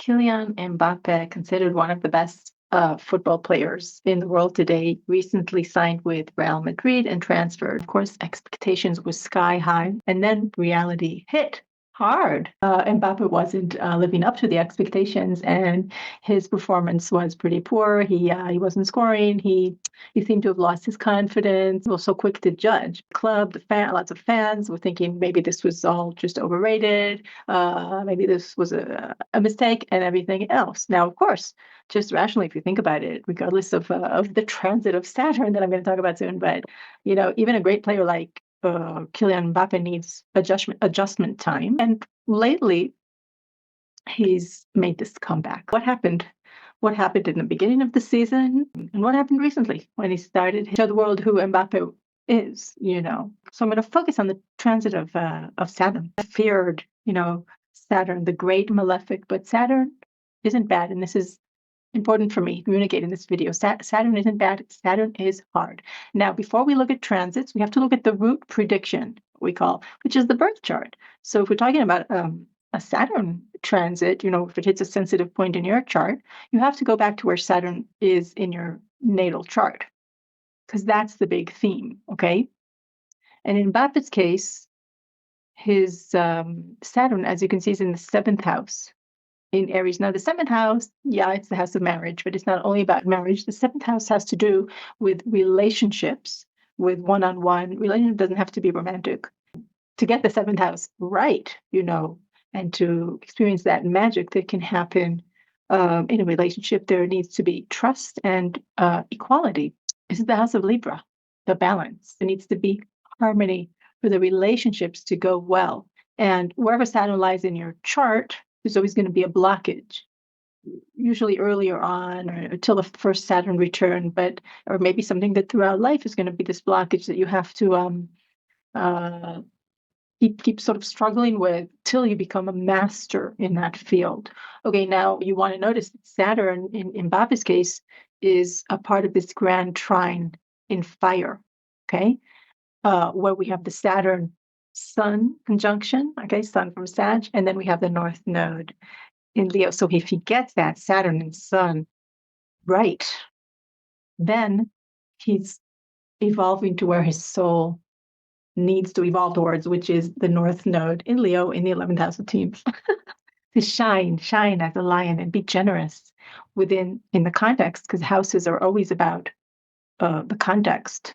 Kylian Mbappé, considered one of the best football players in the world today, recently signed with Real Madrid and transferred. Of course, expectations were sky high, and then reality hit hard. Mbappé wasn't living up to the expectations, and his performance was pretty poor. He wasn't scoring. He seemed to have lost his confidence. He was so quick to judge. Club, lots of fans were thinking maybe this was all just overrated. Maybe this was a mistake, and everything else. Now, of course, just rationally, if you think about it, regardless of the transit of Saturn that I'm going to talk about soon, but even a great player like Kylian Mbappé needs adjustment time. And lately, he's made this comeback. What happened? What happened in the beginning of the season, and what happened recently when he started to show the world who Mbappé is? So I'm going to focus on the transit of Saturn. I feared, Saturn, the great malefic, but Saturn isn't bad, and this is important for me to communicate in this video. Saturn isn't bad. Saturn is hard. Now, before we look at transits, we have to look at the root prediction, we call, which is the birth chart. So if we're talking about a Saturn transit, if it hits a sensitive point in your chart, you have to go back to where Saturn is in your natal chart, because that's the big theme, okay? And in Mbappe's case, his Saturn, as you can see, is in the 7th house. In Aries. Now, the 7th house, it's the house of marriage, but it's not only about marriage. The 7th house has to do with relationships, with one-on-one. Relationship doesn't have to be romantic. To get the 7th house right, and to experience that magic that can happen in a relationship, there needs to be trust and equality. This is the house of Libra, the balance. There needs to be harmony for the relationships to go well. And wherever Saturn lies in your chart, there's always going to be a blockage, usually earlier on or until the first Saturn return, or maybe something that throughout life is going to be this blockage that you have to keep sort of struggling with till you become a master in that field. Okay, now you want to notice that Saturn, in Mbappe's case, is a part of this grand trine in fire, okay, where we have the Saturn Sun conjunction, okay, Sun from Sag, and then we have the North Node in Leo. So if he gets that Saturn and Sun right, then he's evolving to where his soul needs to evolve towards, which is the North Node in Leo in the 11th house of teams. To shine as a lion and be generous in the context, because houses are always about the context.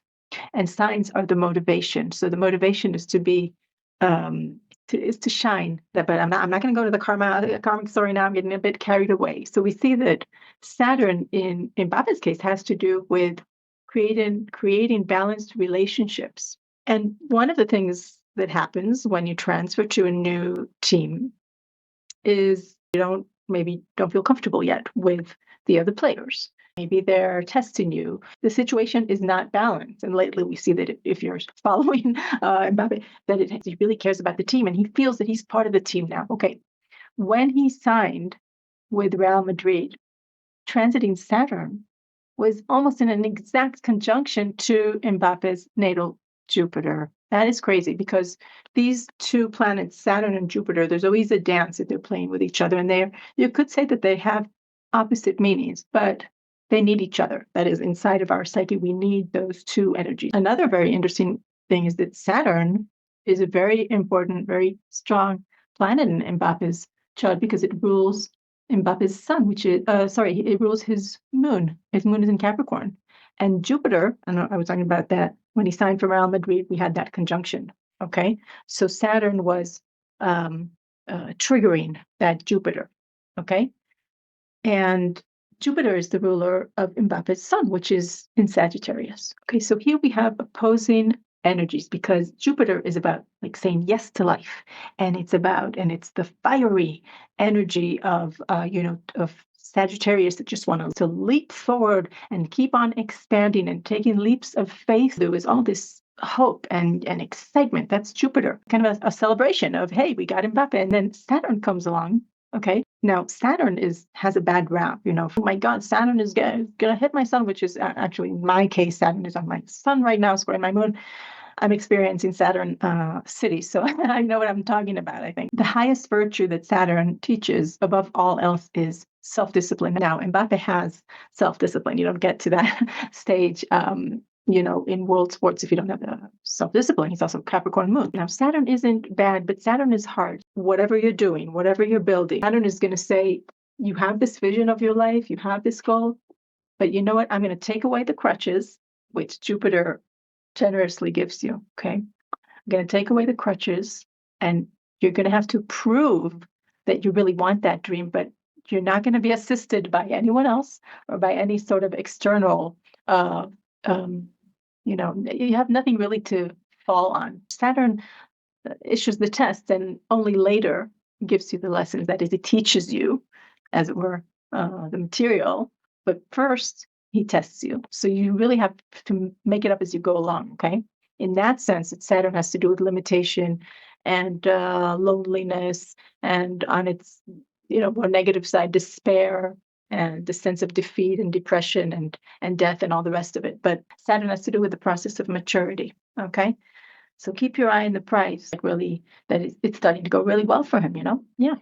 And signs are the motivation. So the motivation is to be, is to shine. But I'm not going to go to the karmic story now. I'm getting a bit carried away. So we see that Saturn in Mbappe's case has to do with creating balanced relationships. And one of the things that happens when you transfer to a new team is you maybe don't feel comfortable yet with the other players. Maybe they're testing you. The situation is not balanced. And lately we see that if you're following Mbappé, that he really cares about the team and he feels that he's part of the team now. Okay. When he signed with Real Madrid, transiting Saturn was almost in an exact conjunction to Mbappe's natal Jupiter. That is crazy because these two planets, Saturn and Jupiter, there's always a dance that they're playing with each other. And you could say that they have opposite meanings, but they need each other. That is, inside of our psyche, we need those two energies. Another very interesting thing is that Saturn is a very important, very strong planet in Mbappe's chart because it rules Mbappe's sun, which is, it rules his moon. His moon is in Capricorn. And Jupiter, I was talking about that, when he signed for Real Madrid, we had that conjunction, okay? So Saturn was triggering that Jupiter, okay? And Jupiter is the ruler of Mbappe's sun, which is in Sagittarius. Okay, so here we have opposing energies because Jupiter is about like saying yes to life, and it's the fiery energy of Sagittarius that just want to leap forward and keep on expanding and taking leaps of faith. There was all this hope and excitement. That's Jupiter, kind of a celebration of, hey, we got Mbappe. And then Saturn comes along. Okay, now Saturn has a bad rap, oh my God, Saturn is gonna hit my sun, which is actually in my case, Saturn is on my sun right now, squaring my moon. I'm experiencing Saturn city, so I know what I'm talking about, I think. The highest virtue that Saturn teaches above all else is self-discipline. Now, Mbappe has self-discipline. You don't get to that stage, in world sports if you don't have self-discipline. He's also Capricorn moon. Now, Saturn isn't bad, but Saturn is hard. Whatever you're doing, whatever you're building, Saturn is going to say, you have this vision of your life, you have this goal, but you know what? I'm going to take away the crutches, which Jupiter generously gives you. Okay. I'm going to take away the crutches, and you're going to have to prove that you really want that dream, but you're not going to be assisted by anyone else or by any sort of external, uh, you have nothing really to fall on. Saturn issues the test and only later gives you the lessons. That is, it teaches you, as it were, the material, but first he tests you. So you really have to make it up as you go along, okay? In that sense, Saturn has to do with limitation and loneliness, and on its more negative side, despair and the sense of defeat and depression and death and all the rest of it. But Saturn has to do with the process of maturity, okay? So keep your eye on the prize, like really, that it's starting to go really well for him, Yeah.